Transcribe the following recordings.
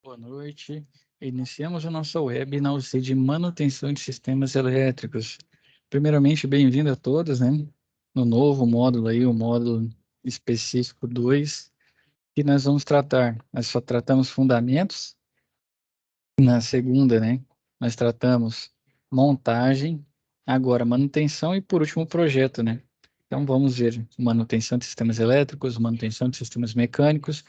Boa noite. Iniciamos a nossa web na UC de manutenção de sistemas elétricos. Primeiramente, bem-vindo a todos, né? No novo módulo aí, o módulo específico 2, que nós vamos tratar. Nós só tratamos fundamentos. Na segunda, né? Nós tratamos montagem, agora manutenção e, por último, projeto, né? Então, vamos ver manutenção de sistemas elétricos, manutenção de sistemas mecânicos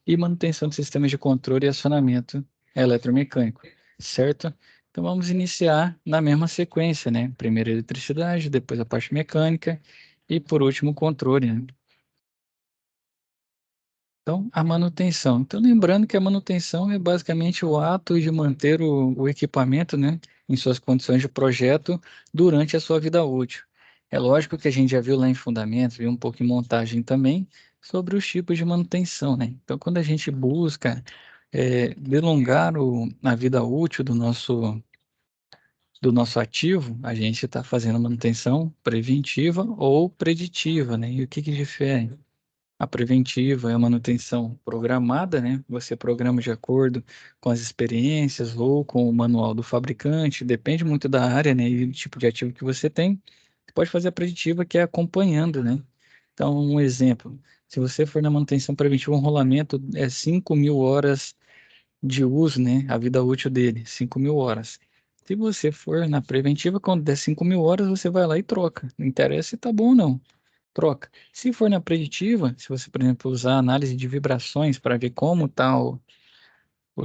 e manutenção de sistemas de controle e acionamento eletromecânico, certo? Então, vamos iniciar na mesma sequência, né? Primeiro eletricidade, depois a parte mecânica e, por último, controle, né? Então, a manutenção. Então, lembrando que a manutenção é basicamente o ato de manter o equipamento, né, em suas condições de projeto durante a sua vida útil. É lógico que a gente já viu lá em fundamentos, viu um pouco em montagem também, sobre os tipos de manutenção, né? Então, quando a gente busca delongar a vida útil do nosso ativo, a gente está fazendo manutenção preventiva ou preditiva, né? E o que que difere? A preventiva é a manutenção programada, né? Você programa de acordo com as experiências ou com o manual do fabricante, depende muito da área, né? E do tipo de ativo que você tem. Você pode fazer a preditiva, que é acompanhando, né? Então, um exemplo, se você for na manutenção preventiva, um rolamento é 5.000 horas de uso, né? A vida útil dele, 5.000 horas. Se você for na preventiva, quando der 5.000 horas, você vai lá e troca. Não interessa se tá bom ou não, troca. Se for na preditiva, se você, por exemplo, usar análise de vibrações para ver como está o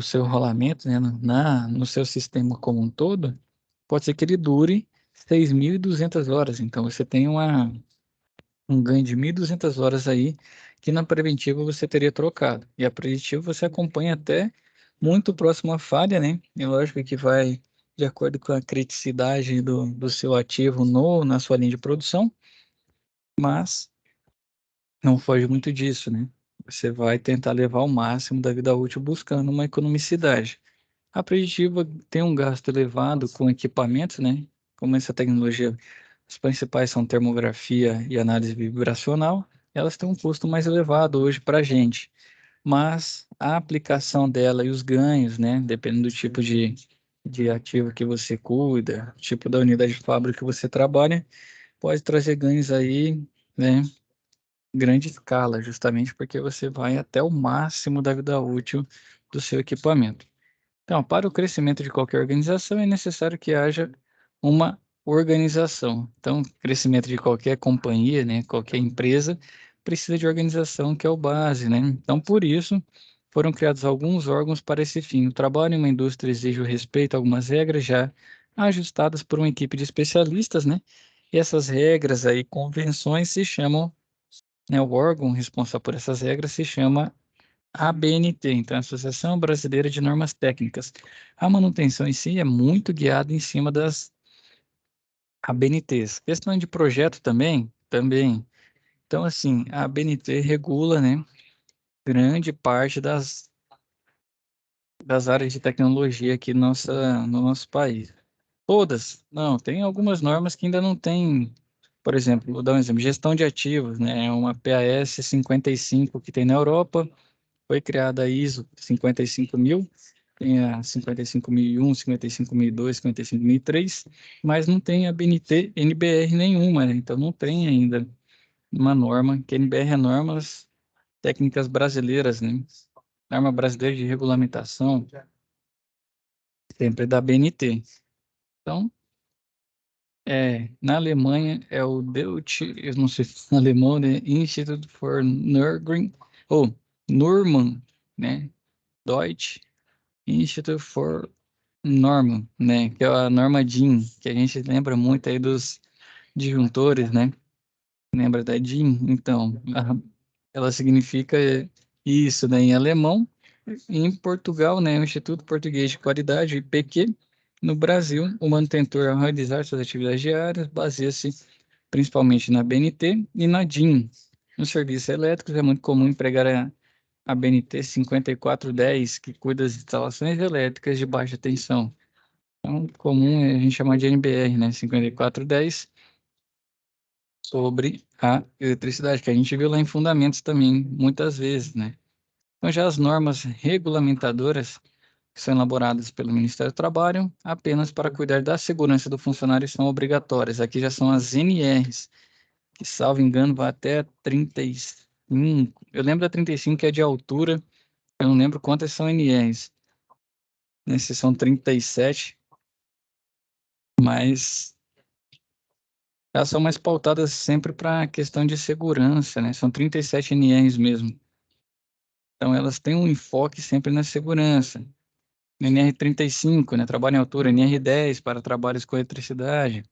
seu rolamento, né, no seu sistema como um todo, pode ser que ele dure 6.200 horas. Então, você tem um ganho de 1.200 horas aí, que na preventiva você teria trocado. E a preditiva você acompanha até muito próximo à falha, né? É lógico que vai de acordo com a criticidade do seu ativo na sua linha de produção, mas não foge muito disso, né? Você vai tentar levar o máximo da vida útil buscando uma economicidade. A preditiva tem um gasto elevado com equipamentos, né? Como essa tecnologia, as principais são termografia e análise vibracional, elas têm um custo mais elevado hoje para a gente. Mas a aplicação dela e os ganhos, né? Dependendo do tipo de ativo que você cuida, tipo da unidade de fábrica que você trabalha, pode trazer ganhos aí, né? Grande escala, justamente porque você vai até o máximo da vida útil do seu equipamento. Então, para o crescimento de qualquer organização, é necessário que haja uma organização. Então, crescimento de qualquer companhia, né, qualquer empresa, precisa de organização, que é o base, né? Então, por isso, foram criados alguns órgãos para esse fim. O trabalho em uma indústria exige o respeito a algumas regras já ajustadas por uma equipe de especialistas, né? E essas regras aí, convenções, se chamam, né, o órgão responsável por essas regras se chama ABNT, então, Associação Brasileira de Normas Técnicas. A manutenção em si é muito guiada em cima das ABNTs. Questão de projeto também, também. Então, assim, a ABNT regula, né, grande parte das áreas de tecnologia aqui no nosso país. Todas? Não, tem algumas normas que ainda não tem. Por exemplo, vou dar um exemplo, gestão de ativos, né, é uma PAS 55 que tem na Europa. Foi criada a ISO 55000, tem a 55001, 55002, 55003, mas não tem a BNT, NBR nenhuma, né? Então não tem ainda uma norma, que NBR é normas técnicas brasileiras, né? Norma brasileira de regulamentação, sempre da BNT. Então, na Alemanha é o Deutsche, eu não sei se é alemão, né? Institute for Nürburgring, ou Nurman, né? Deutsche Institute for Norma, né? Que é a norma DIN, que a gente lembra muito aí dos disjuntores, né? Lembra da DIN? Então, ela significa isso, né, em alemão. E em Portugal, né, o Instituto Português de Qualidade, o IPQ. No Brasil, o manutentor, ao realizar suas atividades diárias, baseia-se principalmente na BNT e na DIN. Nos serviços elétricos, é muito comum empregar a BNT 5410, que cuida das instalações elétricas de baixa tensão. Então, comum é a gente chamar de NBR, né? 5410, sobre a eletricidade, que a gente viu lá em fundamentos também, muitas vezes, né? Então, já as normas regulamentadoras que são elaboradas pelo Ministério do Trabalho apenas para cuidar da segurança do funcionário são obrigatórias. Aqui já são as NRs, que, salvo engano, vai até 35. Eu lembro da 35, que é de altura. Eu não lembro quantas são NRs. Né? Se são 37, mas elas são mais pautadas sempre para a questão de segurança, né? São 37 NRs mesmo. Então, elas têm um enfoque sempre na segurança. NR35, né? Trabalho em altura. NR10 para trabalhos com eletricidade.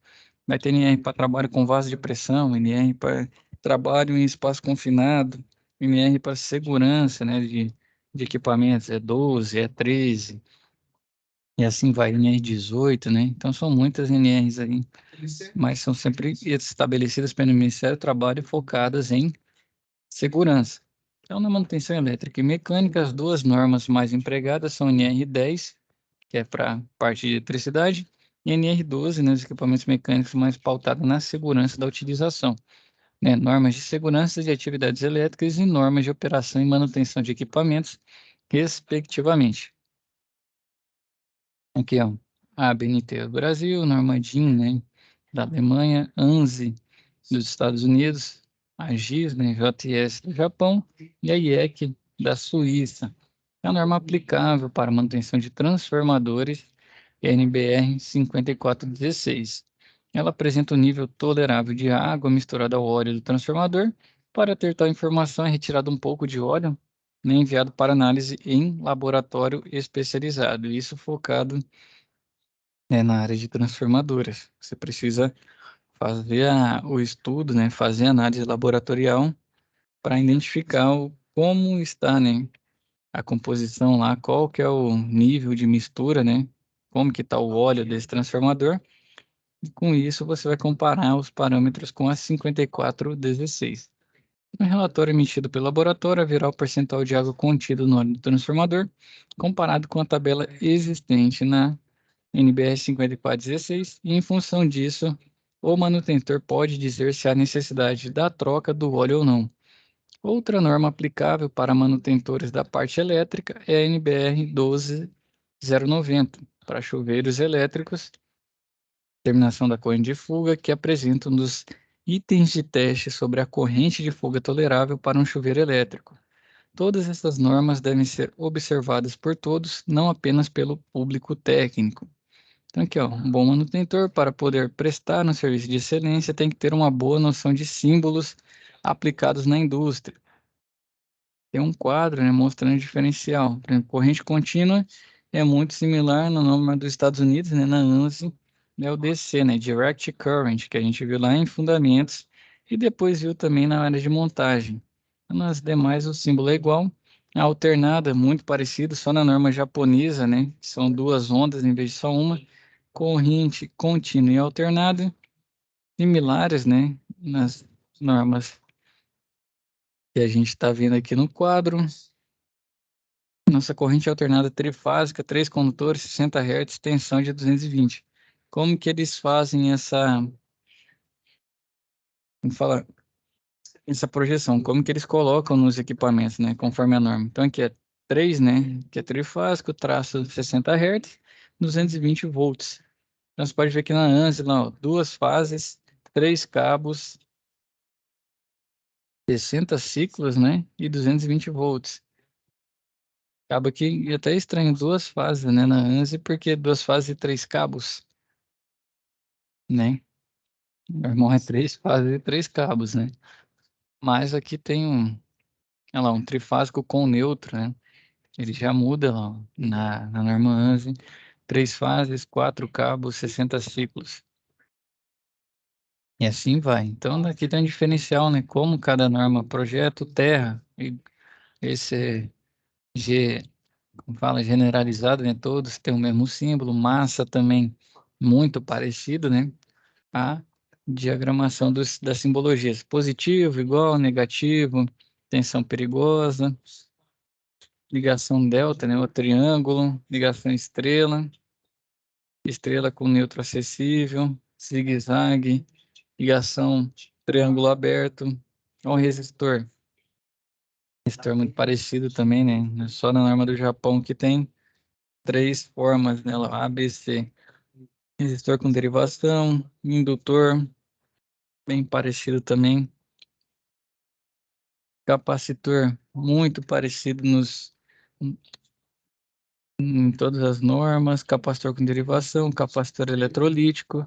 Vai ter NR para trabalho com vaso de pressão, NR para trabalho em espaço confinado, NR para segurança, né, de equipamentos, é 12, é 13, e assim vai, NR18, né? Então são muitas NRs aí, mas são sempre estabelecidas pelo Ministério do Trabalho focadas em segurança. Então, na manutenção elétrica e mecânica, as duas normas mais empregadas são NR10, que é para parte de eletricidade, e NR12, né, os equipamentos mecânicos mais pautados na segurança da utilização, né, normas de segurança de atividades elétricas e normas de operação e manutenção de equipamentos, respectivamente. Aqui, ó, a ABNT do Brasil, norma DIN, né, da Alemanha, ANSI dos Estados Unidos, a GIS, né, JS do Japão, e a IEC da Suíça. É a norma aplicável para manutenção de transformadores NBR 5416. Ela apresenta o nível tolerável de água misturada ao óleo do transformador. Para ter tal informação, é retirado um pouco de óleo e enviado para análise em laboratório especializado. Isso focado, né, na área de transformadoras. Você precisa fazer o estudo, né, fazer a análise laboratorial para identificar como está, né, a composição lá, qual que é o nível de mistura, né, como que está o óleo desse transformador. E com isso, você vai comparar os parâmetros com a 5416. No relatório emitido pelo laboratório, haverá o percentual de água contido no óleo do transformador, comparado com a tabela existente na NBR 5416, e em função disso, o manutentor pode dizer se há necessidade da troca do óleo ou não. Outra norma aplicável para manutentores da parte elétrica é a NBR 12090, para chuveiros elétricos, terminação da corrente de fuga, que apresenta um dos itens de teste sobre a corrente de fuga tolerável para um chuveiro elétrico. Todas essas normas devem ser observadas por todos, não apenas pelo público técnico. Então, aqui, ó, um bom manutentor, para poder prestar um serviço de excelência, tem que ter uma boa noção de símbolos aplicados na indústria. Tem um quadro, né, mostrando o diferencial. Por exemplo, corrente contínua é muito similar na norma dos Estados Unidos, né, na ANSI, né, o DC, né, Direct Current, que a gente viu lá em fundamentos e depois viu também na área de montagem. Nas demais o símbolo é igual. A alternada, muito parecido, só na norma japonesa, né, que são duas ondas em vez de só uma. Corrente contínua e alternada, similares, né, nas normas que a gente está vendo aqui no quadro. Nossa corrente alternada trifásica, 3 condutores, 60 Hz, tensão de 220. Como que eles fazem vamos falar, essa projeção? Como que eles colocam nos equipamentos, né, conforme a norma? Então aqui é 3, né, que é trifásico, traço 60 Hz, 220 volts. Então você pode ver que na ANSI, lá, ó, duas fases, 3 cabos, 60 ciclos, né, e 220 volts. Acaba que é até estranho, duas fases, né, na ANSI, porque duas fases e 3 cabos, né? Meu irmão é 3 fases e 3 cabos, né? Mas aqui tem olha lá, um trifásico com neutro, né? Ele já muda lá na norma ANSI. 3 fases, 4 cabos, 60 ciclos. E assim vai. Então, aqui tem um diferencial, né? Como cada norma, projeto, terra, e esse G, como fala, generalizado, né? Todos têm o mesmo símbolo, massa também muito parecido, né? A diagramação das simbologias. Positivo, igual, negativo, tensão perigosa, ligação delta, né, o triângulo, ligação estrela, estrela com neutro acessível, zigue-zague, ligação triângulo aberto, o resistor. Resistor muito parecido também, né? Só na norma do Japão que tem 3 formas nela, A, B, C. Resistor com derivação, indutor, bem parecido também. Capacitor, muito parecido em todas as normas. Capacitor com derivação, capacitor eletrolítico,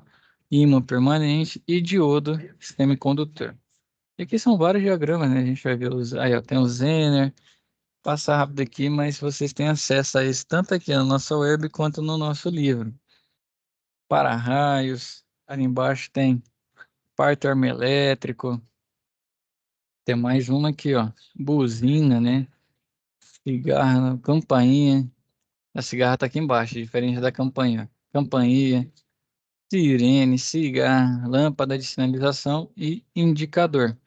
ímã permanente e diodo semicondutor. E aqui são vários diagramas, né? A gente vai ver aí, ó, tem o Zener. Passar rápido aqui, mas vocês têm acesso a isso tanto aqui na nossa web quanto no nosso livro. Para-raios, ali embaixo tem par termoelétrico, tem mais uma aqui, ó, buzina, né? Cigarra, campainha. A cigarra tá aqui embaixo, diferente da campainha. Campainha, sirene, cigarra, lâmpada de sinalização e indicador.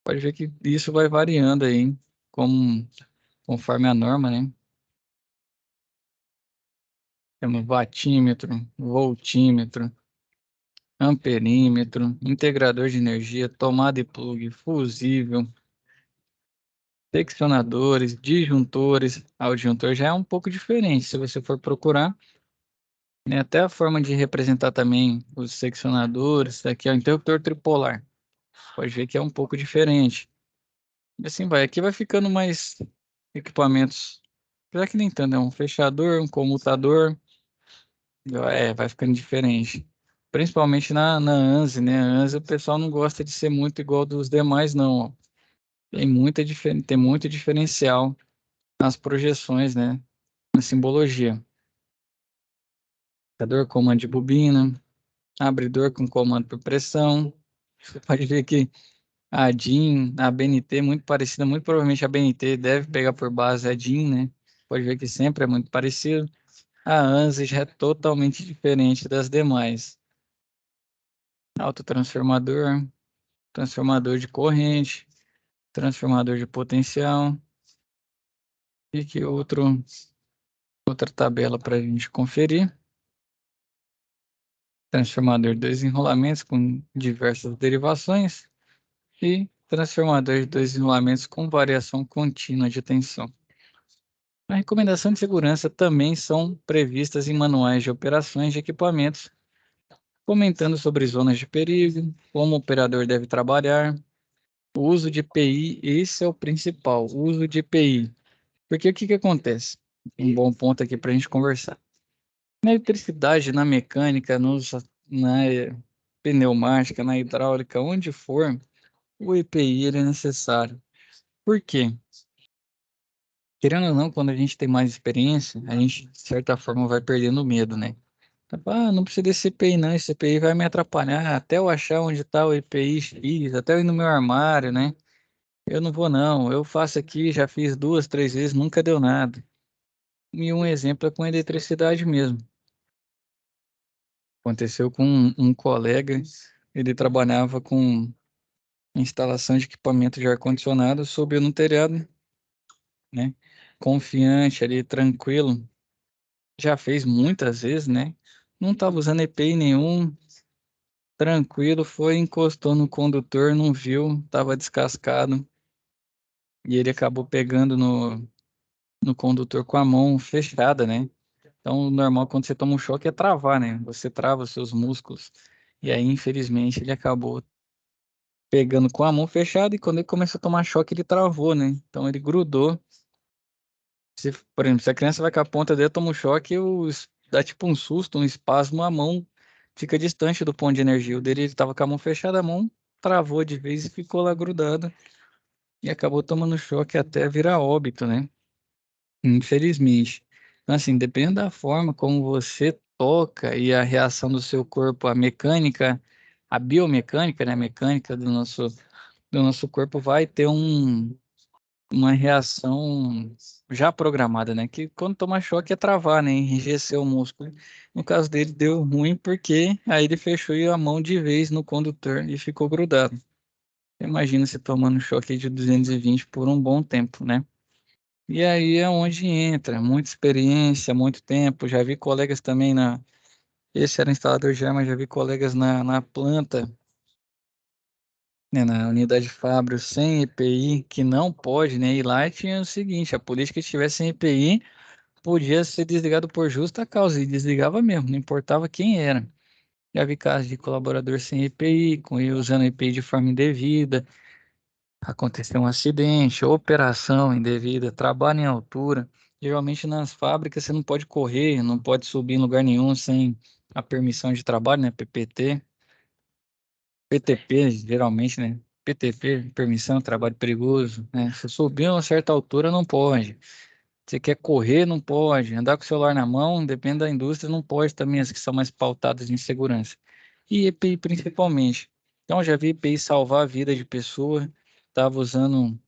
Pode ver que isso vai variando aí, conforme a norma, né? Temos watímetro, voltímetro, amperímetro, integrador de energia, tomada e plug, fusível, seccionadores, disjuntores. O disjuntor já é um pouco diferente, se você for procurar, né? Até a forma de representar também os seccionadores, aqui é o interruptor tripolar. Pode ver que é um pouco diferente. E assim vai. Aqui vai ficando mais equipamentos. Apesar que nem tanto, é um fechador, um comutador. Vai ficando diferente. Principalmente na ANSI, né? A ANSI o pessoal não gosta de ser muito igual dos demais, não. Ó. Tem muito diferencial nas projeções, né? Na simbologia. Indicador, comando de bobina, abridor com comando por pressão. Você pode ver que a DIN, a BNT, muito parecida, muito provavelmente a BNT deve pegar por base a DIN, né? Pode ver que sempre é muito parecido. A ANSI já é totalmente diferente das demais. Autotransformador, transformador de corrente, transformador de potencial. E aqui outra tabela para a gente conferir. Transformador de dois enrolamentos com diversas derivações e transformador de dois enrolamentos com variação contínua de tensão. A recomendação de segurança também são previstas em manuais de operações de equipamentos, comentando sobre zonas de perigo, como o operador deve trabalhar, o uso de EPI, esse é o principal, o uso de EPI. Porque o que que acontece? Um bom ponto aqui para a gente conversar. Na eletricidade, na mecânica, na pneumática, na hidráulica, onde for, o EPI ele é necessário. Por quê? Querendo ou não, quando a gente tem mais experiência, a gente, de certa forma, vai perdendo o medo, né? Não precisa desse EPI não, esse EPI vai me atrapalhar até eu achar onde está o EPI X, até eu ir no meu armário, né? Eu não vou não, eu faço aqui, já fiz 2, 3 vezes, nunca deu nada. E um exemplo é com eletricidade mesmo. Aconteceu com um colega, ele trabalhava com instalação de equipamento de ar-condicionado, subiu no telhado, né? Confiante ali, tranquilo. Já fez muitas vezes, né? Não estava usando EPI nenhum, tranquilo, foi, encostou no condutor, não viu, estava descascado. E ele acabou pegando no condutor com a mão fechada, né? Então, o normal quando você toma um choque é travar, né? Você trava os seus músculos. E aí, infelizmente, ele acabou pegando com a mão fechada e quando ele começou a tomar choque, ele travou, né? Então ele grudou. Por exemplo, se a criança vai com a ponta dele, toma um choque, dá tipo um susto, um espasmo, a mão fica distante do ponto de energia. O dele, ele tava com a mão fechada, a mão travou de vez e ficou lá grudada e acabou tomando choque até virar óbito, né? Infelizmente. Então, assim, dependendo da forma como você toca e a reação do seu corpo, a mecânica, a biomecânica, né? A mecânica do nosso corpo vai ter uma reação já programada, né? Que quando toma choque é travar, né? Enrijecer o músculo. No caso dele, deu ruim porque aí ele fechou a mão de vez no condutor e ficou grudado. Imagina se tomando choque de 220 por um bom tempo, né? E aí é onde entra muita experiência, muito tempo. Já vi colegas também na. Esse era instalador já, mas já vi colegas na planta né, na unidade Fábio sem EPI, que não pode, né? E lá tinha o seguinte, a política que tivesse sem EPI podia ser desligado por justa causa, e desligava mesmo, não importava quem era. Já vi casos de colaborador sem EPI, com ele usando EPI de forma indevida, aconteceu um acidente, operação indevida, trabalho em altura. Geralmente nas fábricas você não pode correr, não pode subir em lugar nenhum sem a permissão de trabalho, né? PPT. PTP, geralmente, né? PTP, permissão de trabalho perigoso, né? Se subir a uma certa altura, não pode. Você quer correr, não pode. Andar com o celular na mão, depende da indústria, não pode também, as que são mais pautadas em segurança. E EPI principalmente. Então, já vi EPI salvar a vida de pessoa. Estava usando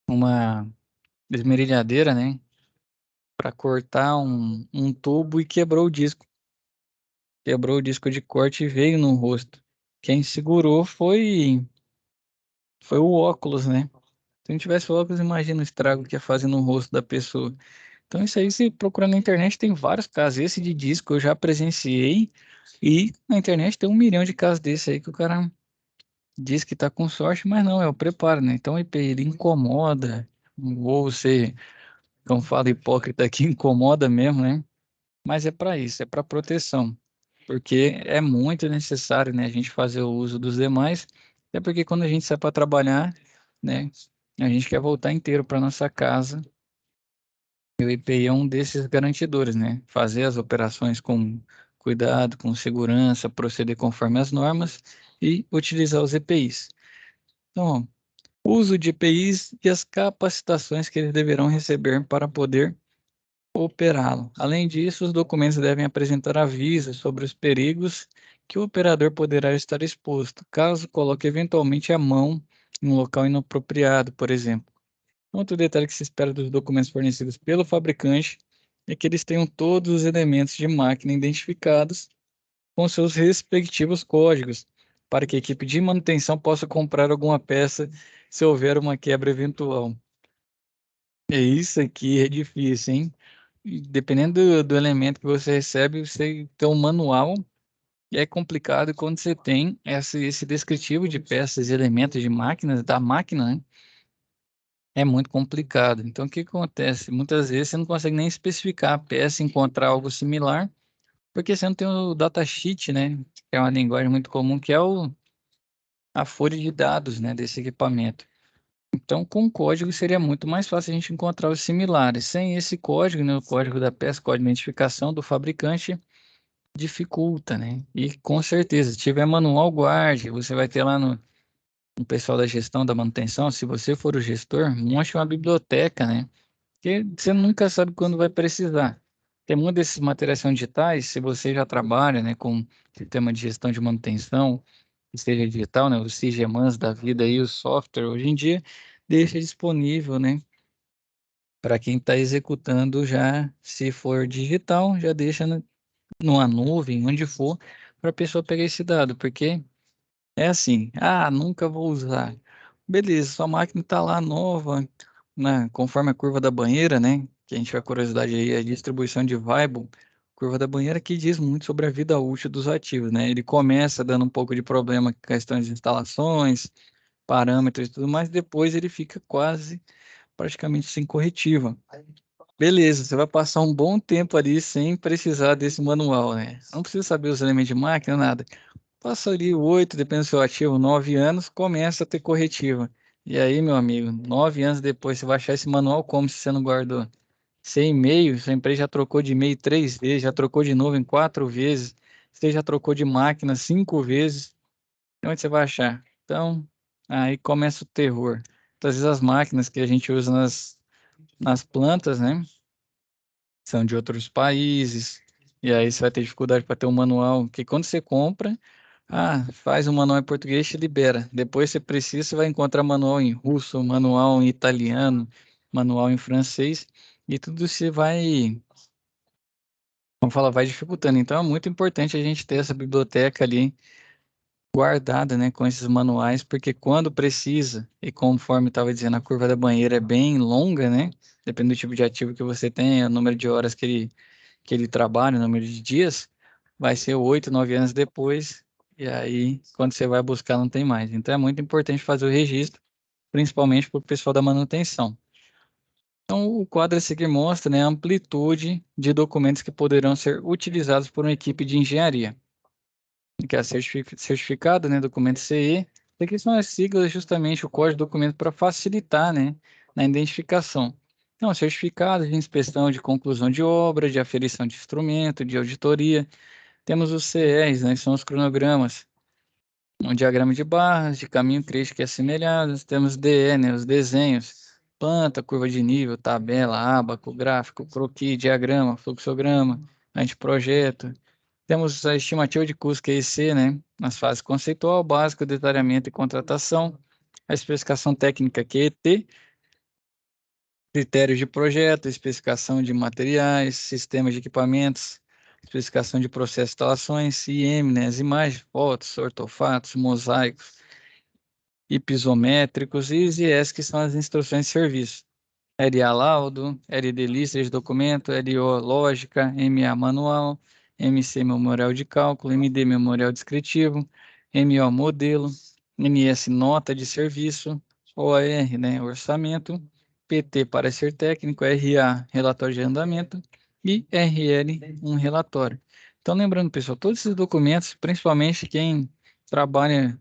uma esmerilhadeira, né? Para cortar um tubo e quebrou o disco. Quebrou o disco de corte e veio no rosto. Quem segurou foi o óculos, né? Se não tivesse óculos, imagina o estrago que ia fazer no rosto da pessoa. Então, isso aí, se procurar na internet, tem vários casos. Esse de disco eu já presenciei. E na internet tem 1 milhão de casos desse aí que o cara diz que tá com sorte, mas não, é o preparo, né? Então, o EPI, ele incomoda. Ou você, como fala hipócrita aqui, incomoda mesmo, né? Mas é para isso, é para proteção. Porque é muito necessário, né, a gente fazer o uso dos demais. Até porque quando a gente sai para trabalhar, né, a gente quer voltar inteiro para nossa casa. E o EPI é um desses garantidores, né? Fazer as operações com cuidado, com segurança, proceder conforme as normas e utilizar os EPIs. Então, ó, uso de EPIs e as capacitações que eles deverão receber para poder operá-lo. Além disso, os documentos devem apresentar avisos sobre os perigos que o operador poderá estar exposto, caso coloque eventualmente a mão em um local inapropriado, por exemplo. Outro detalhe que se espera dos documentos fornecidos pelo fabricante é que eles tenham todos os elementos de máquina identificados com seus respectivos códigos, para que a equipe de manutenção possa comprar alguma peça se houver uma quebra eventual. É isso aqui é difícil, hein? E dependendo do elemento que você recebe, você tem um manual e é complicado quando você tem esse descritivo de peças e elementos de máquinas, da máquina, né? É muito complicado. Então, o que acontece? Muitas vezes você não consegue nem especificar a peça, encontrar algo similar, porque você não tem o datasheet, né? Que é uma linguagem muito comum, que é a folha de dados, né, desse equipamento. Então, com código seria muito mais fácil a gente encontrar os similares. Sem esse código, né, o código da peça, código de identificação do fabricante, dificulta, né? E com certeza, se tiver manual, guarde. Você vai ter lá no pessoal da gestão da manutenção, se você for o gestor, monte uma biblioteca, né? Porque você nunca sabe quando vai precisar. Tem muitos desses materiais são digitais, se você já trabalha, né, com sistema de gestão de manutenção, que seja digital, né, os CGMANs da vida aí, o software, hoje em dia, deixa disponível, né, para quem está executando já, se for digital, já deixa numa nuvem, onde for, para a pessoa pegar esse dado, porque é assim, nunca vou usar. Beleza, sua máquina está lá nova, né, conforme a curva da banheira, né? Que a gente tiver curiosidade aí, a distribuição de Weibull, curva da banheira que diz muito sobre a vida útil dos ativos, né? Ele começa dando um pouco de problema com questões de instalações, parâmetros e tudo mais, depois ele fica quase praticamente sem corretiva. Beleza, você vai passar um bom tempo ali sem precisar desse manual, né? Não precisa saber os elementos de máquina, nada. Passa ali 8, depende do seu ativo, 9 anos, começa a ter corretiva. E aí, meu amigo, 9 anos depois, você vai achar esse manual como se você não guardou? Sem e-mail, sua empresa já trocou de e-mail 3 vezes, já trocou de novo em 4 vezes, você já trocou de máquina 5 vezes. Onde você vai achar? Então, aí começa o terror. Muitas vezes as máquinas que a gente usa nas plantas, né? São de outros países, e aí você vai ter dificuldade para ter um manual, porque quando você compra, faz um manual em português, te libera. Depois você precisa, você vai encontrar manual em russo, manual em italiano, manual em francês, e tudo se vai, vamos falar, vai dificultando. Então é muito importante a gente ter essa biblioteca ali guardada, né, com esses manuais, porque quando precisa, e conforme estava dizendo, a curva da banheira é bem longa, né? Depende do tipo de ativo que você tem, o número de horas que ele trabalha, o número de dias, vai ser 8, 9 anos depois. E aí, quando você vai buscar, não tem mais. Então, é muito importante fazer o registro, principalmente para o pessoal da manutenção. Então, o quadro a seguir mostra, né, a amplitude de documentos que poderão ser utilizados por uma equipe de engenharia, que é a certificado, né, documento CE. Isso aqui são as siglas, justamente o código de documento para facilitar, né, na identificação. Então, certificado de inspeção de conclusão de obra, de aferição de instrumento, de auditoria. Temos os CEs, né, que são os cronogramas, um diagrama de barras, de caminho crítico e assemelhados. Temos DE, né, os desenhos, planta, curva de nível, tabela, ábaco, gráfico, croquis, diagrama, fluxograma, anteprojeto. Temos a estimativa de custo, que é IC, né, nas fases conceitual, básico, detalhamento e contratação. A especificação técnica, que é ET, critérios de projeto, especificação de materiais, sistemas de equipamentos, especificação de processos de instalações, IM, né, as imagens, fotos, ortofatos, mosaicos, isométricos e IS, que são as instruções de serviço. LA laudo, LD lista de documento, LO lógica, MA manual, MC memorial de cálculo, MD memorial descritivo, MO modelo, MS nota de serviço, OR, né, orçamento, PT parecer técnico, RA relatório de andamento e RL um relatório. Então, lembrando, pessoal, todos esses documentos, principalmente quem trabalha.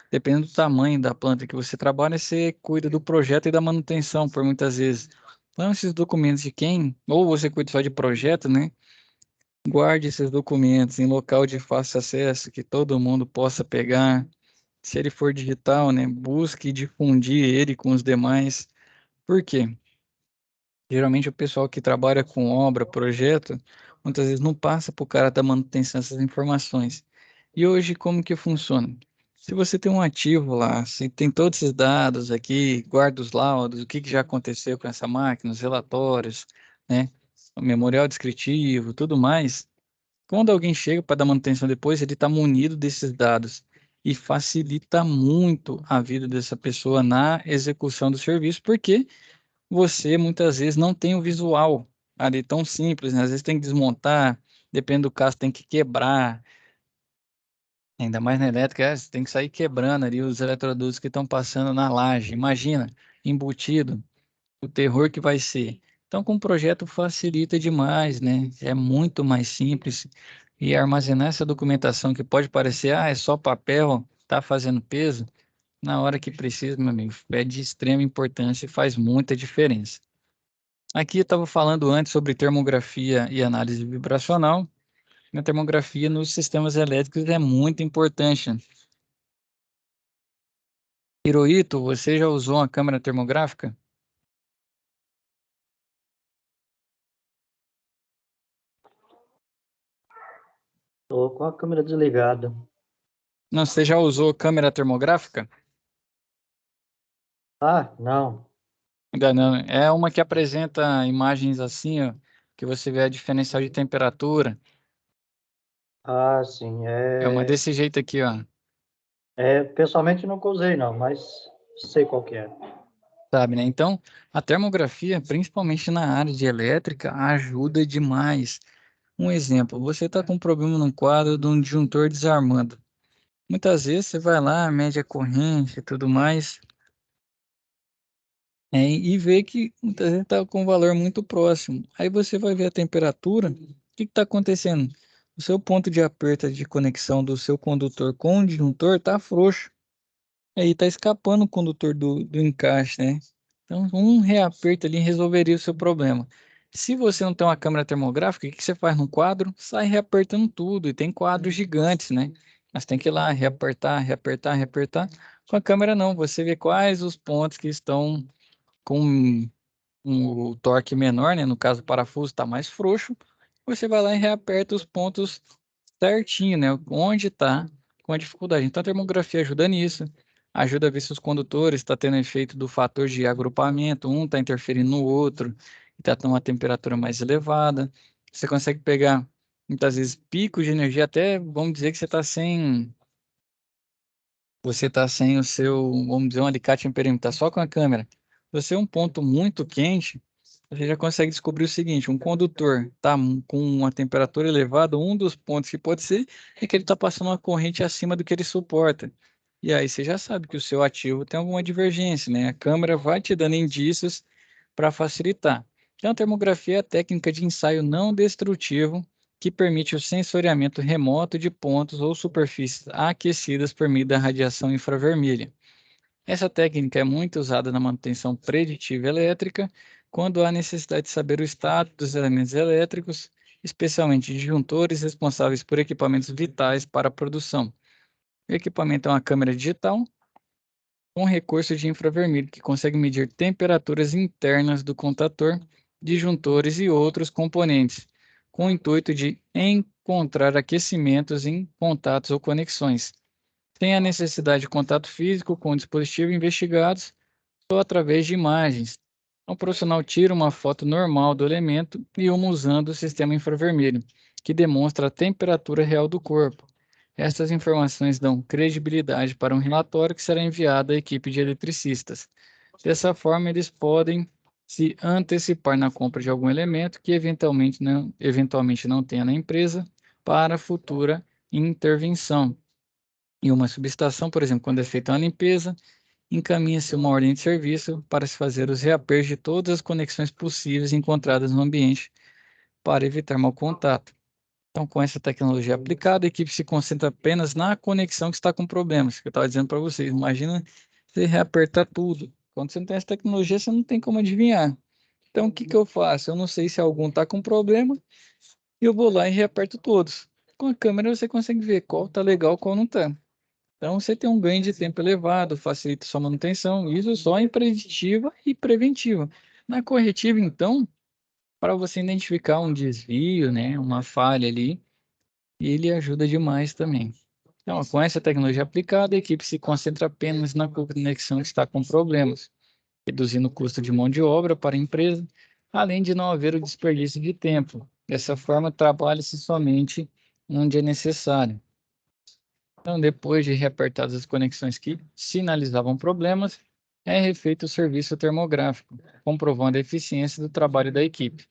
Dependendo do tamanho da planta que você trabalha, você cuida do projeto e da manutenção, por muitas vezes. Então, esses documentos de quem, ou você cuida só de projeto, né? Guarde esses documentos em local de fácil acesso, que todo mundo possa pegar. Se ele for digital, né? Busque difundir ele com os demais. Por quê? Geralmente o pessoal que trabalha com obra, projeto, muitas vezes não passa para o cara da manutenção essas informações. E hoje como que funciona? Se você tem um ativo lá, se tem todos esses dados aqui, guarda os laudos, o que que já aconteceu com essa máquina, os relatórios, né? O memorial descritivo, tudo mais. Quando alguém chega para dar manutenção depois, ele está munido desses dados e facilita muito a vida dessa pessoa na execução do serviço, porque você muitas vezes não tem o visual ali tão simples, né? Às vezes tem que desmontar, depende do caso, tem que quebrar, ainda mais na elétrica, você tem que sair quebrando ali os eletrodutos que estão passando na laje. Imagina, embutido, o terror que vai ser. Então, com o projeto facilita demais, né? É muito mais simples e armazenar essa documentação que pode parecer, é só papel, tá fazendo peso, na hora que precisa, meu amigo, é de extrema importância e faz muita diferença. Aqui eu estava falando antes sobre termografia e análise vibracional. A termografia nos sistemas elétricos é muito importante. Hirohito, você já usou uma câmera termográfica? Tô com a câmera desligada. Não, você já usou câmera termográfica? Ah, não. Ainda não. É uma que apresenta imagens assim, ó, que você vê a diferencial de temperatura. Ah, sim. É uma desse jeito aqui, ó. Pessoalmente nunca usei, não, mas sei qual que é. Sabe, né? Então, a termografia, principalmente na área de elétrica, ajuda demais. Um exemplo, você está com um problema no quadro de um disjuntor desarmando. Muitas vezes você vai lá, mede a corrente e tudo mais, e vê que muitas vezes está com um valor muito próximo. Aí você vai ver a temperatura, o que está acontecendo? O seu ponto de aperto de conexão do seu condutor com o disjuntor está frouxo. Aí está escapando o condutor do encaixe, né? Então, um reaperto ali resolveria o seu problema. Se você não tem uma câmera termográfica, o que que você faz no quadro? Sai reapertando tudo, e tem quadros gigantes, né? Mas tem que ir lá, reapertar, reapertar, reapertar. Com a câmera não, você vê quais os pontos que estão com o torque menor, né? No caso, o parafuso está mais frouxo. Você vai lá e reaperta os pontos certinho, né? Onde está com a dificuldade. Então, a termografia ajuda nisso. Ajuda a ver se os condutores estão tendo efeito do fator de agrupamento, um está interferindo no outro, está tendo uma temperatura mais elevada. Você consegue pegar, muitas vezes, picos de energia, até vamos dizer que você está sem o seu, vamos dizer, um alicate amperímetro, tá só com a câmera. Se você é um ponto muito quente, você já consegue descobrir o seguinte: um condutor está com uma temperatura elevada, um dos pontos que pode ser é que ele está passando uma corrente acima do que ele suporta. E aí você já sabe que o seu ativo tem alguma divergência, né? A câmera vai te dando indícios para facilitar. Então, a termografia é a técnica de ensaio não destrutivo que permite o sensoriamento remoto de pontos ou superfícies aquecidas por meio da radiação infravermelha. Essa técnica é muito usada na manutenção preditiva elétrica, quando há necessidade de saber o estado dos elementos elétricos, especialmente disjuntores responsáveis por equipamentos vitais para a produção. O equipamento é uma câmera digital com recurso de infravermelho que consegue medir temperaturas internas do contator, disjuntores e outros componentes, com o intuito de encontrar aquecimentos em contatos ou conexões. Sem a necessidade de contato físico com o dispositivo investigados, só através de imagens. O profissional tira uma foto normal do elemento e uma usando o sistema infravermelho, que demonstra a temperatura real do corpo. Essas informações dão credibilidade para um relatório que será enviado à equipe de eletricistas. Dessa forma, eles podem se antecipar na compra de algum elemento que eventualmente não tenha na empresa para futura intervenção. Em uma subestação, por exemplo, quando é feita uma limpeza, encaminha-se uma ordem de serviço para se fazer os reapertos de todas as conexões possíveis encontradas no ambiente para evitar mau contato. Então, com essa tecnologia aplicada, a equipe se concentra apenas na conexão que está com problemas, que eu estava dizendo para vocês. Imagina você reapertar tudo. Quando você não tem essa tecnologia, você não tem como adivinhar. Então, o que que eu faço? Eu não sei se algum está com problema, e eu vou lá e reaperto todos. Com a câmera você consegue ver qual está legal, qual não está. Então, você tem um ganho de tempo elevado, facilita sua manutenção, isso só em preditiva e preventiva. Na corretiva, então, para você identificar um desvio, né, uma falha ali, ele ajuda demais também. Então, com essa tecnologia aplicada, a equipe se concentra apenas na conexão que está com problemas, reduzindo o custo de mão de obra para a empresa, além de não haver o desperdício de tempo. Dessa forma, trabalha-se somente onde é necessário. Então, depois de reapertadas as conexões que sinalizavam problemas, é refeito o serviço termográfico, comprovando a eficiência do trabalho da equipe.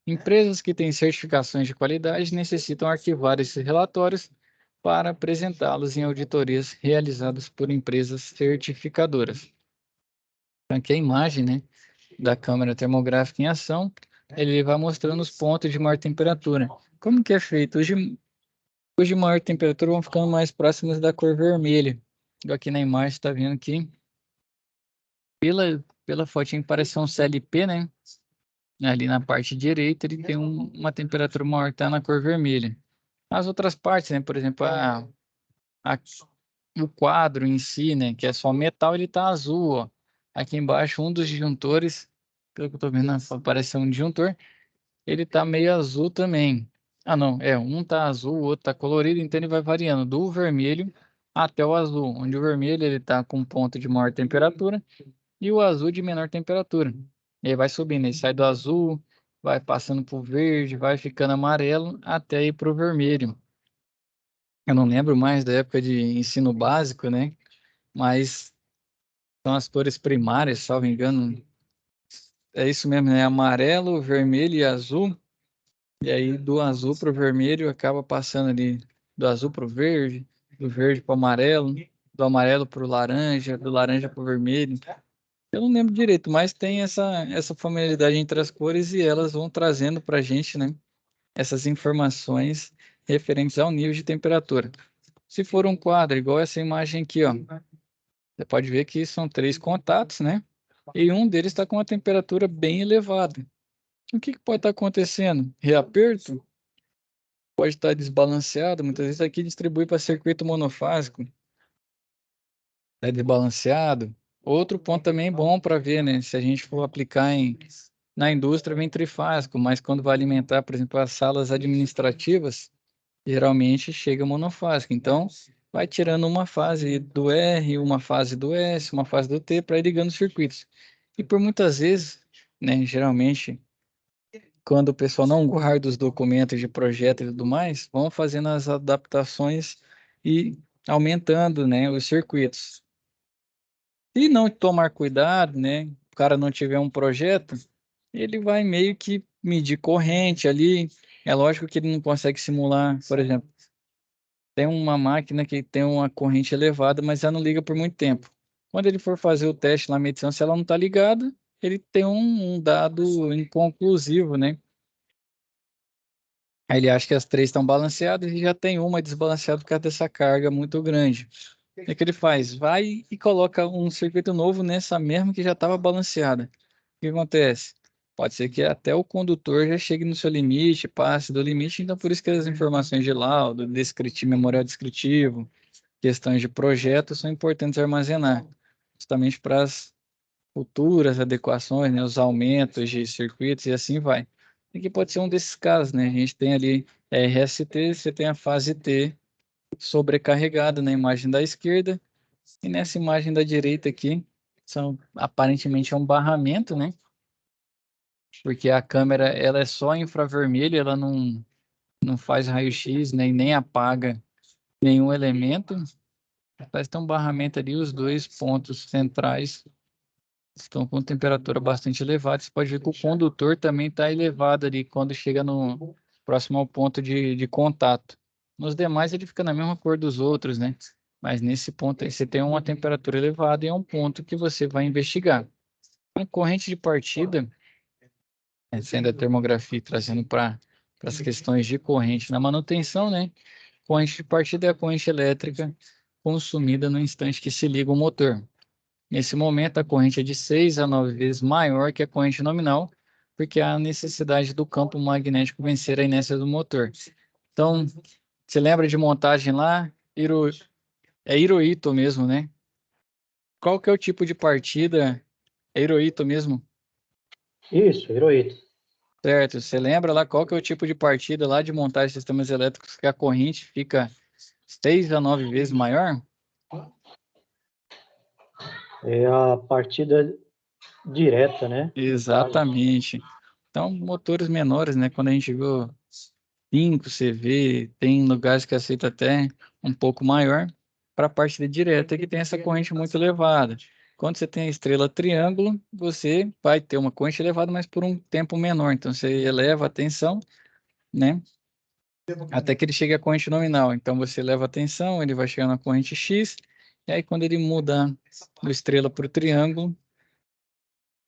Empresas que têm certificações de qualidade necessitam arquivar esses relatórios para apresentá-los em auditorias realizadas por empresas certificadoras. Então, aqui a imagem, né, da câmera termográfica em ação, ele vai mostrando os pontos de maior temperatura. Como que é feito? Os de maior temperatura vão ficando mais próximos da cor vermelha. Aqui na imagem está vendo que pela fotinha parece um CLP, né? Ali na parte direita ele tem uma temperatura maior, está na cor vermelha. As outras partes, né? Por exemplo, a, o quadro em si, né? Que é só metal, ele está azul, ó. Aqui embaixo, um dos disjuntores, pelo que eu estou vendo, parece ser um disjuntor, ele está meio azul também. Ah, não, um tá azul, o outro tá colorido, então ele vai variando do vermelho até o azul, onde o vermelho ele tá com ponto de maior temperatura e o azul de menor temperatura. E aí vai subindo, ele sai do azul, vai passando pro verde, vai ficando amarelo até ir pro vermelho. Eu não lembro mais da época de ensino básico, né? Mas são as cores primárias, salvo engano. É isso mesmo, né? Amarelo, vermelho e azul. E aí, do azul para o vermelho, acaba passando ali do azul para o verde, do verde para o amarelo, do amarelo para o laranja, do laranja para o vermelho. Eu não lembro direito, mas tem essa familiaridade entre as cores e elas vão trazendo para a gente, né, essas informações referentes ao nível de temperatura. Se for um quadro, igual essa imagem aqui, ó, você pode ver que são 3 contatos, né? E um deles está com uma temperatura bem elevada. O que que pode estar acontecendo? Reaperto? Pode estar desbalanceado, muitas vezes aqui distribui para circuito monofásico, é desbalanceado. Outro ponto também bom para ver, né? Se a gente for aplicar na indústria, vem trifásico, mas quando vai alimentar, por exemplo, as salas administrativas, geralmente chega monofásico. Então, vai tirando uma fase do R, uma fase do S, uma fase do T, para ir ligando os circuitos. E por muitas vezes, né, geralmente quando o pessoal não guarda os documentos de projeto e tudo mais, vão fazendo as adaptações e aumentando, né, os circuitos. Se não tomar cuidado, né, o cara não tiver um projeto, ele vai meio que medir corrente ali. É lógico que ele não consegue simular, por exemplo, tem uma máquina que tem uma corrente elevada, mas ela não liga por muito tempo. Quando ele for fazer o teste na medição, se ela não está ligada, ele tem um dado inconclusivo, né? Aí ele acha que as três estão balanceadas e já tem uma desbalanceada por causa dessa carga muito grande. O que que ele faz? Vai e coloca um circuito novo nessa mesma que já estava balanceada. O que acontece? Pode ser que até o condutor já chegue no seu limite, passe do limite, então por isso que as informações de laudo, descritivo, memorial descritivo, questões de projeto são importantes armazenar, justamente para as futuras adequações, né, os aumentos de circuitos e assim vai. E que pode ser um desses casos, né? A gente tem ali RST, você tem a fase T sobrecarregada na imagem da esquerda e nessa imagem da direita aqui aparentemente é um barramento, né? Porque a câmera ela é só infravermelho, ela não faz raio-x, nem apaga nenhum elemento. Parece ter um barramento ali, os dois pontos centrais estão com temperatura bastante elevada. Você pode ver que o condutor também está elevado ali quando chega no próximo ao ponto de contato. Nos demais ele fica na mesma cor dos outros, né? Mas nesse ponto aí você tem uma temperatura elevada e é um ponto que você vai investigar. A corrente de partida, sendo a termografia trazendo para as questões de corrente na manutenção, né? Corrente de partida é a corrente elétrica consumida no instante que se liga o motor. Nesse momento, a corrente é de 6 a 9 vezes maior que a corrente nominal, porque há a necessidade do campo magnético vencer a inércia do motor. Então, você lembra de montagem lá? É Hirohito mesmo, né? Qual que é o tipo de partida? É Hirohito mesmo? Isso, Hirohito. Certo. Você lembra lá qual que é o tipo de partida lá de montagem de sistemas elétricos que a corrente fica 6 a 9 vezes maior? É a partida direta, né? No caso. Exatamente. Então, motores menores, né? Quando a gente viu 5 CV, tem lugares que aceita até um pouco maior para a partida direta que tem essa corrente muito elevada. Quando você tem a estrela triângulo, você vai ter uma corrente elevada, mas por um tempo menor. Então você eleva a tensão, né? Até que ele chegue à corrente nominal. Então você eleva a tensão, ele vai chegar na corrente X, e aí quando ele muda do estrela para o triângulo,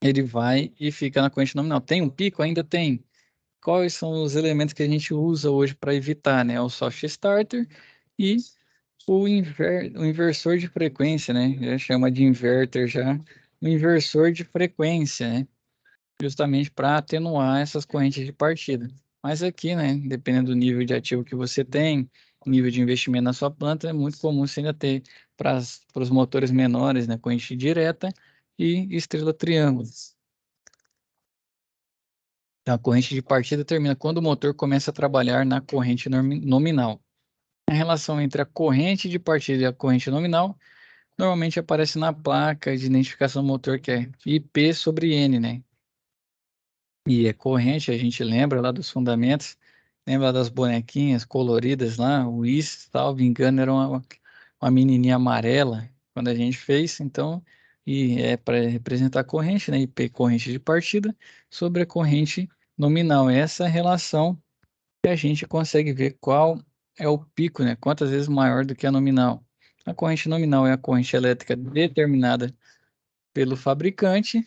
ele vai e fica na corrente nominal. Tem um pico? Ainda tem. Quais são os elementos que a gente usa hoje para evitar, né? O soft starter e o inversor de frequência, né? Já chama de inverter já, o inversor de frequência, né? Justamente para atenuar essas correntes de partida. Mas aqui, né, dependendo do nível de ativo que você tem, nível de investimento na sua planta, é muito comum você ainda ter para os motores menores, né, corrente direta e estrela triângulo. Então, a corrente de partida termina quando o motor começa a trabalhar na corrente nominal. A relação entre a corrente de partida e a corrente nominal normalmente aparece na placa de identificação do motor, que é IP sobre N, né? E é corrente, a gente lembra lá dos fundamentos, lembra das bonequinhas coloridas lá, o Is, salvo engano, era uma menininha amarela quando a gente fez, então, e é para representar a corrente, né? IP, corrente de partida, sobre a corrente nominal. Essa é a relação que a gente consegue ver qual é o pico, né? Quantas vezes maior do que a nominal. A corrente nominal é a corrente elétrica determinada pelo fabricante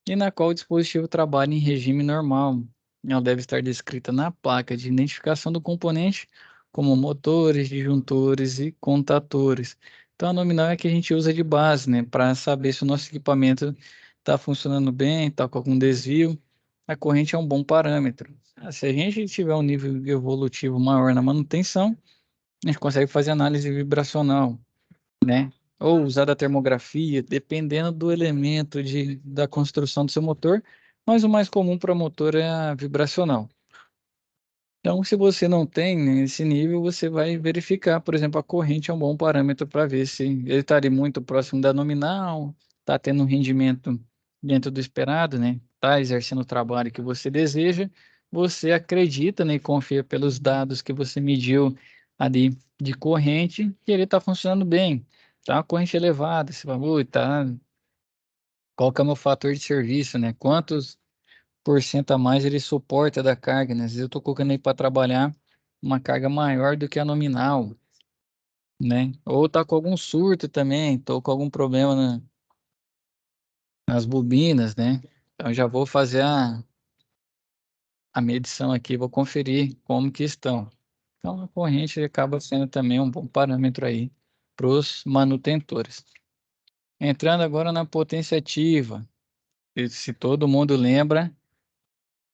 e na qual o dispositivo trabalha em regime normal. Ela deve estar descrita na placa de identificação do componente, como motores, disjuntores e contatores. Então, a nominal é a que a gente usa de base, né, para saber se o nosso equipamento está funcionando bem, está com algum desvio. A corrente é um bom parâmetro. Se a gente tiver um nível evolutivo maior na manutenção, a gente consegue fazer análise vibracional, né? Ou usar a termografia, dependendo do elemento da construção do seu motor, mas o mais comum para motor é a vibracional. Então, se você não tem né, esse nível, você vai verificar, por exemplo, a corrente é um bom parâmetro para ver se ele está ali muito próximo da nominal, está tendo um rendimento dentro do esperado, né? Está exercendo o trabalho que você deseja, você acredita, né, e confia pelos dados que você mediu ali de corrente, que ele está funcionando bem. Tá uma corrente elevada, você fala, ui, tá, qual que é o meu fator de serviço, né? 10% a mais ele suporta da carga, né? Às vezes eu estou colocando aí para trabalhar uma carga maior do que a nominal, né? Ou tá com algum surto também, estou com algum problema nas bobinas, né? Então já vou fazer a medição aqui, vou conferir como que estão. Então a corrente acaba sendo também um bom parâmetro aí para os manutentores. Entrando agora na potência ativa. E se todo mundo lembra,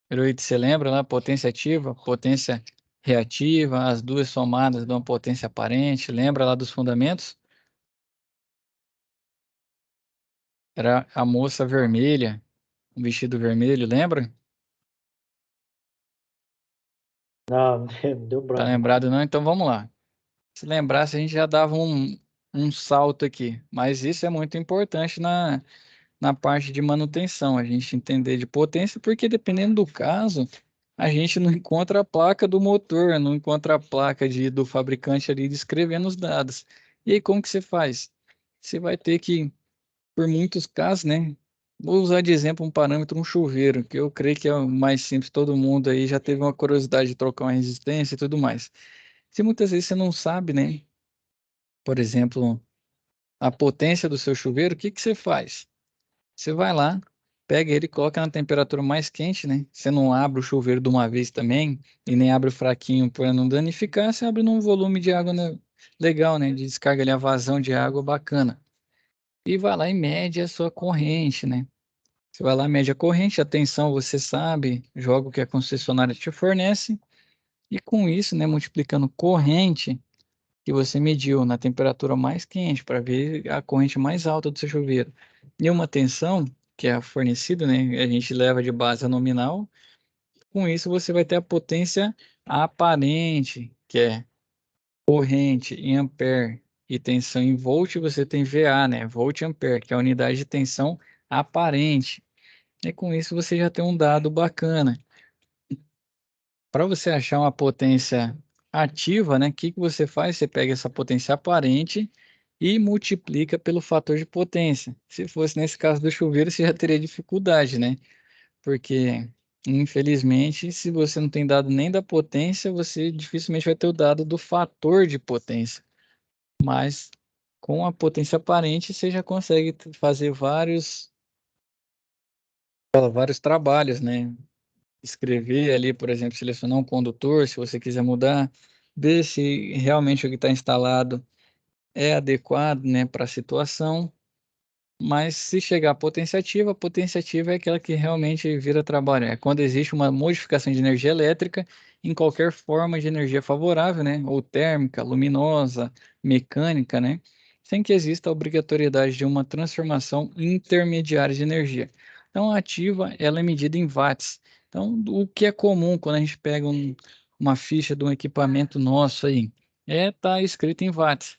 Heroíde, você lembra lá, potência ativa, potência reativa, as duas somadas dão potência aparente, lembra lá dos fundamentos? Era a moça vermelha, o vestido vermelho, lembra? Não, deu Tá branco. lembrado não? Então vamos lá. Se lembrasse, a gente já dava um salto aqui, mas isso é muito importante na parte de manutenção, a gente entender de potência, porque dependendo do caso, a gente não encontra a placa do motor, não encontra a placa do fabricante ali descrevendo os dados. E aí, como que você faz? Você vai ter que, por muitos casos, né? Vou usar de exemplo um parâmetro, um chuveiro, que eu creio que é o mais simples, todo mundo aí já teve uma curiosidade de trocar uma resistência e tudo mais. Se muitas vezes você não sabe, né? Por exemplo, a potência do seu chuveiro, o que que você faz? Você vai lá, pega ele e coloca na temperatura mais quente, né? Você não abre o chuveiro de uma vez também, e nem abre o fraquinho para não danificar, você abre num volume de água, né, legal, né? De descarga ali, a vazão de água bacana. E vai lá e mede a sua corrente, né? Você vai lá, mede a corrente, a tensão você sabe, joga o que a concessionária te fornece, e com isso, né, multiplicando corrente que você mediu na temperatura mais quente para ver a corrente mais alta do seu chuveiro. E uma tensão, que é a fornecida, né? A gente leva de base a nominal. Com isso, você vai ter a potência aparente, que é corrente em ampere, e tensão em volt, você tem VA, né? Volt ampere, que é a unidade de tensão aparente. E com isso, você já tem um dado bacana. Para você achar uma potência ativa, né? O que que você faz? Você pega essa potência aparente e multiplica pelo fator de potência. Se fosse nesse caso do chuveiro, você já teria dificuldade, né? Porque, infelizmente, se você não tem dado nem da potência, você dificilmente vai ter o dado do fator de potência. Mas com a potência aparente, você já consegue fazer vários trabalhos, né? Escrever ali, por exemplo, selecionar um condutor, se você quiser mudar, ver se realmente o que está instalado é adequado, né, para a situação. Mas se chegar a potência ativa é aquela que realmente vira trabalho. É quando existe uma modificação de energia elétrica em qualquer forma de energia favorável, né? Ou térmica, luminosa, mecânica, né? Sem que exista a obrigatoriedade de uma transformação intermediária de energia. Então, a ativa, ela é medida em watts. Então, o que é comum quando a gente pega uma ficha de um equipamento nosso aí, tá escrito em watts.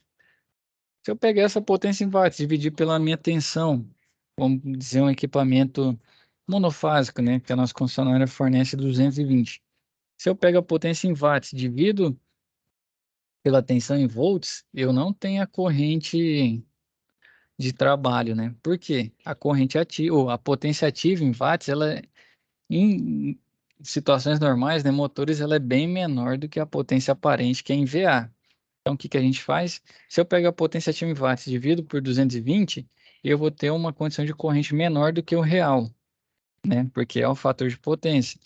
Se eu pegar essa potência em watts, dividir pela minha tensão, vamos dizer um equipamento monofásico, né, que a nossa concessionária fornece 220. Se eu pego a potência em watts, divido pela tensão em volts, eu não tenho a corrente de trabalho, né? Por quê? A corrente ativa, ou a potência ativa em watts, em situações normais, né, motores, ela é bem menor do que a potência aparente, que é em VA. Então, o que que a gente faz? Se eu pegar a potência ativa em watts e divido por 220, eu vou ter uma condição de corrente menor do que o real, né? Porque é o fator de potência.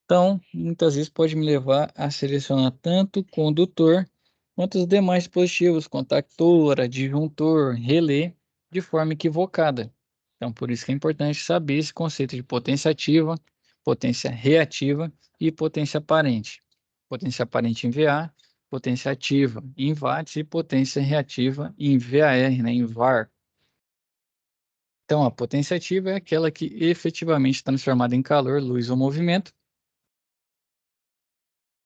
Então, muitas vezes pode me levar a selecionar tanto o condutor quanto os demais dispositivos, contactor, disjuntor, relé, de forma equivocada. Então, por isso que é importante saber esse conceito de potência ativa, potência reativa e potência aparente. Potência aparente em VA, potência ativa em watts e potência reativa em VAR, né, em VAR. Então, a potência ativa é aquela que efetivamente está transformada em calor, luz ou movimento.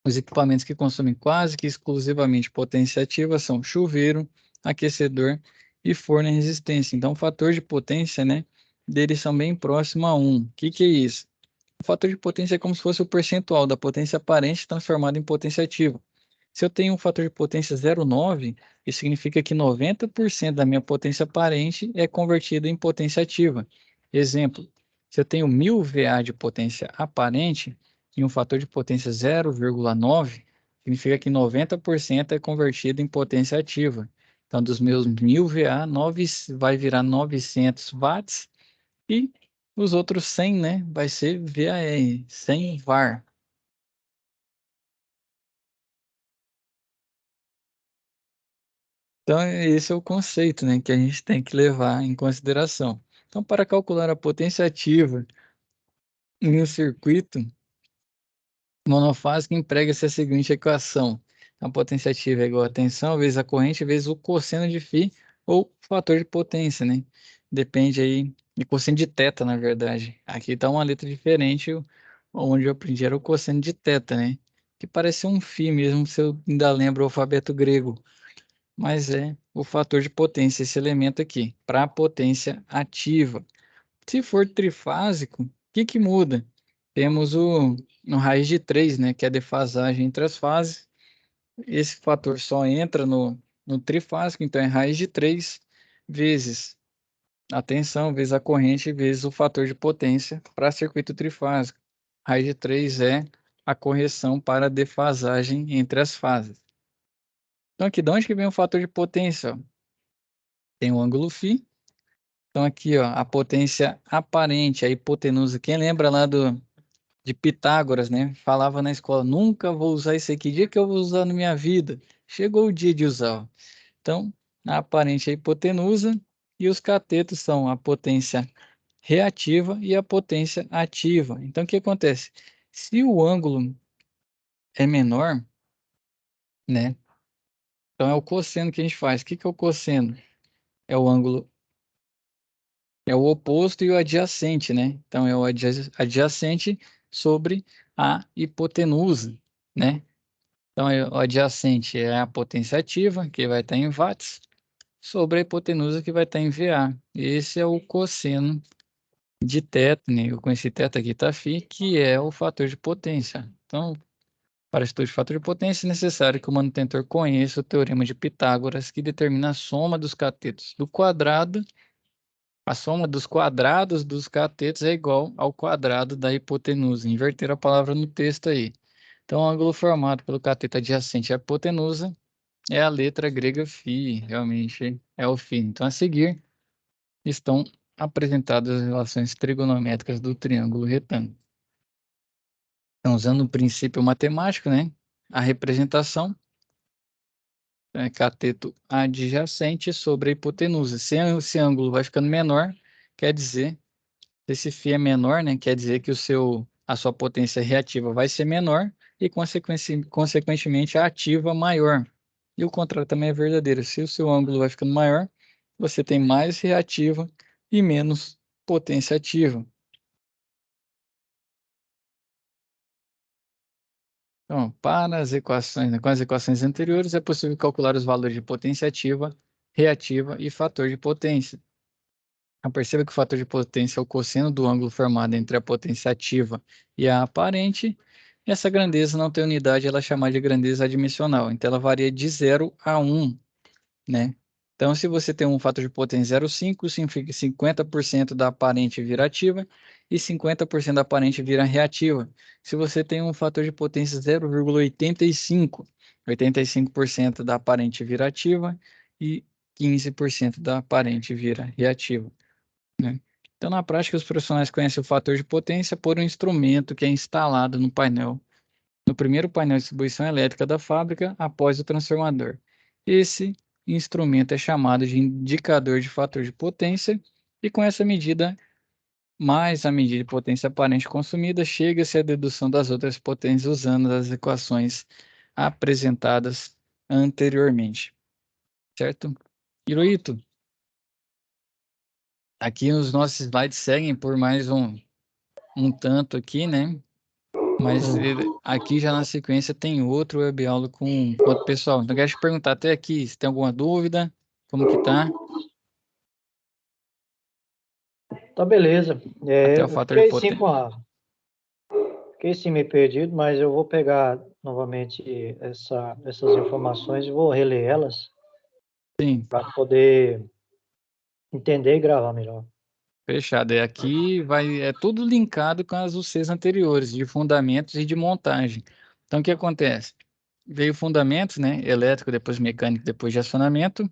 Os equipamentos que consomem quase que exclusivamente potência ativa são chuveiro, aquecedor e forno em resistência. Então, o fator de potência, né, deles são bem próximo a 1. O que que é isso? O fator de potência é como se fosse o percentual da potência aparente transformada em potência ativa. Se eu tenho um fator de potência 0,9, isso significa que 90% da minha potência aparente é convertida em potência ativa. Exemplo, Se eu tenho 1000 VA de potência aparente e um fator de potência 0,9, significa que 90% é convertido em potência ativa. Então, dos meus 1000 VA, 9 vai virar 900 watts e os outros 100, né, vai ser VAR, 100 VAR. Então, esse é o conceito, né, que a gente tem que levar em consideração. Então, para calcular a potência ativa em um circuito monofásico, emprega-se a seguinte equação. A potência ativa é igual a tensão vezes a corrente vezes o cosseno de φ ou fator de potência, né? Depende aí, de cosseno de θ, na verdade. Aqui está uma letra diferente, onde eu aprendi era o cosseno de θ, né? Que parece um φ mesmo, se eu ainda lembro o alfabeto grego. Mas é o fator de potência, esse elemento aqui, para a potência ativa. Se for trifásico, o que que muda? Temos no raiz de 3, né, que é a defasagem entre as fases. Esse fator só entra no trifásico, então é raiz de 3 vezes a tensão, vezes a corrente, vezes o fator de potência para circuito trifásico. Raiz de 3 é a correção para a defasagem entre as fases. Então aqui, de onde que vem o fator de potência? Tem o ângulo φ. Então aqui, ó, a potência aparente, a hipotenusa. Quem lembra lá de Pitágoras, né? Falava na escola, nunca vou usar isso aqui. Que dia que eu vou usar na minha vida? Chegou o dia de usar. Então, a aparente é a hipotenusa e os catetos são a potência reativa e a potência ativa. Então, o que acontece? Se o ângulo é menor, né? Então, é o cosseno que a gente faz. O que que é o cosseno? É o ângulo, é o oposto e o adjacente, né? Então, é o adjacente sobre a hipotenusa, né? Então, o adjacente é a potência ativa, que vai estar em watts, sobre a hipotenusa, que vai estar em VA. Esse é o cosseno de θ, né? Eu conheci θ aqui, tá φ, que é o fator de potência. Então, para estudo de fator de potência, é necessário que o manutentor conheça o teorema de Pitágoras, que determina a soma dos catetos do quadrado. A soma dos quadrados dos catetos é igual ao quadrado da hipotenusa. Inverter a palavra no texto aí. Então, o ângulo formado pelo cateto adjacente à hipotenusa é a letra grega φ, realmente é o φ. Então, a seguir, estão apresentadas as relações trigonométricas do triângulo retângulo. Então, usando o princípio matemático, né? A representação é cateto adjacente sobre a hipotenusa. Se esse ângulo vai ficando menor, quer dizer, se esse φ é menor, né? Quer dizer que a sua potência reativa vai ser menor e, consequentemente, a ativa maior. E o contrário também é verdadeiro. Se o seu ângulo vai ficando maior, você tem mais reativa e menos potência ativa. Então, para as equações, né, com as equações anteriores, é possível calcular os valores de potência ativa, reativa e fator de potência. Então, perceba que o fator de potência é o cosseno do ângulo formado entre a potência ativa e a aparente. Essa grandeza não tem unidade, ela é chamada de grandeza adimensional. Então, ela varia de 0 a 1, né? Então, se você tem um fator de potência 0,5, significa que 50% da aparente vira ativa e 50% da aparente vira reativa. Se você tem um fator de potência 0,85, 85% da aparente vira ativa e 15% da aparente vira reativa, né? Então, na prática, os profissionais conhecem o fator de potência por um instrumento que é instalado no painel, no primeiro painel de distribuição elétrica da fábrica, após o transformador. Esse instrumento é chamado de indicador de fator de potência, e com essa medida, mais a medida de potência aparente consumida, chega-se à dedução das outras potências usando as equações apresentadas anteriormente. Certo? Hirohito, aqui os nossos slides seguem por mais um tanto aqui, né? Mas aqui já na sequência tem outro web aula com outro pessoal. Então, quero te perguntar até aqui, se tem alguma dúvida, como que tá? Tá, beleza. Até o Eu fator de fiquei sim potência. fiquei sim meio perdido, mas eu vou pegar novamente essas informações e vou reler elas Sim, para poder entender e gravar melhor. Fechado. É aqui é tudo linkado com as UCs anteriores, de fundamentos e de montagem. Então, o que acontece? Veio fundamentos, né? Elétrico, depois mecânico, depois de acionamento.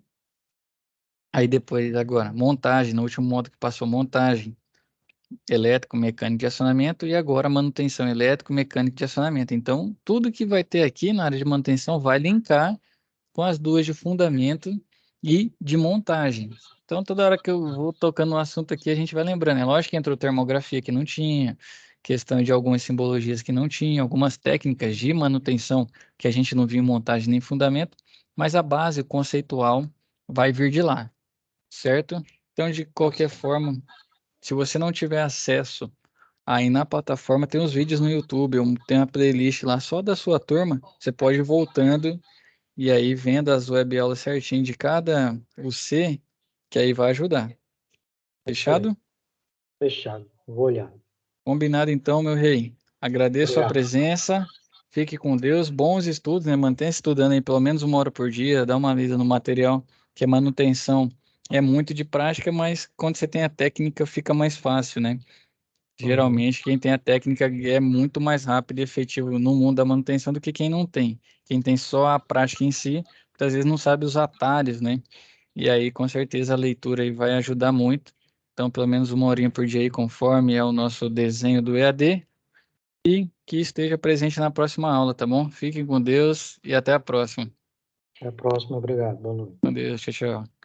Aí depois, agora, montagem, no último módulo que passou, montagem, elétrico, mecânico de acionamento, e agora manutenção elétrico, mecânico de acionamento. Então, tudo que vai ter aqui na área de manutenção vai linkar com as duas de fundamento e de montagem. Então, toda hora que eu vou tocando no assunto aqui, a gente vai lembrando. É lógico que entrou termografia que não tinha, questão de algumas simbologias que não tinha, algumas técnicas de manutenção que a gente não viu em montagem nem fundamento, mas a base conceitual vai vir de lá, certo? Então, de qualquer forma, se você não tiver acesso aí na plataforma, tem os vídeos no YouTube, tem uma playlist lá só da sua turma, você pode ir voltando e aí vendo as web aulas certinho de cada UC, que aí vai ajudar. Excelente. Fechado? Fechado. Vou olhar. Combinado então, meu rei. Agradeço a Obrigado. presença. Fique com Deus. Bons estudos, né? Mantenha se estudando aí pelo menos 1 hora por dia. Dá uma lida no material, que a manutenção é muito de prática, mas quando você tem a técnica fica mais fácil, né? Uhum. Geralmente, quem tem a técnica é muito mais rápido e efetivo no mundo da manutenção do que quem não tem. Quem tem só a prática em si, muitas vezes não sabe os atalhos, né? E aí, com certeza, a leitura aí vai ajudar muito. Então, pelo menos 1 horinha por dia aí, conforme é o nosso desenho do EAD, e que esteja presente na próxima aula, tá bom? Fiquem com Deus e até a próxima. Até a próxima. Obrigado. Boa noite. Com Deus, tchau, tchau.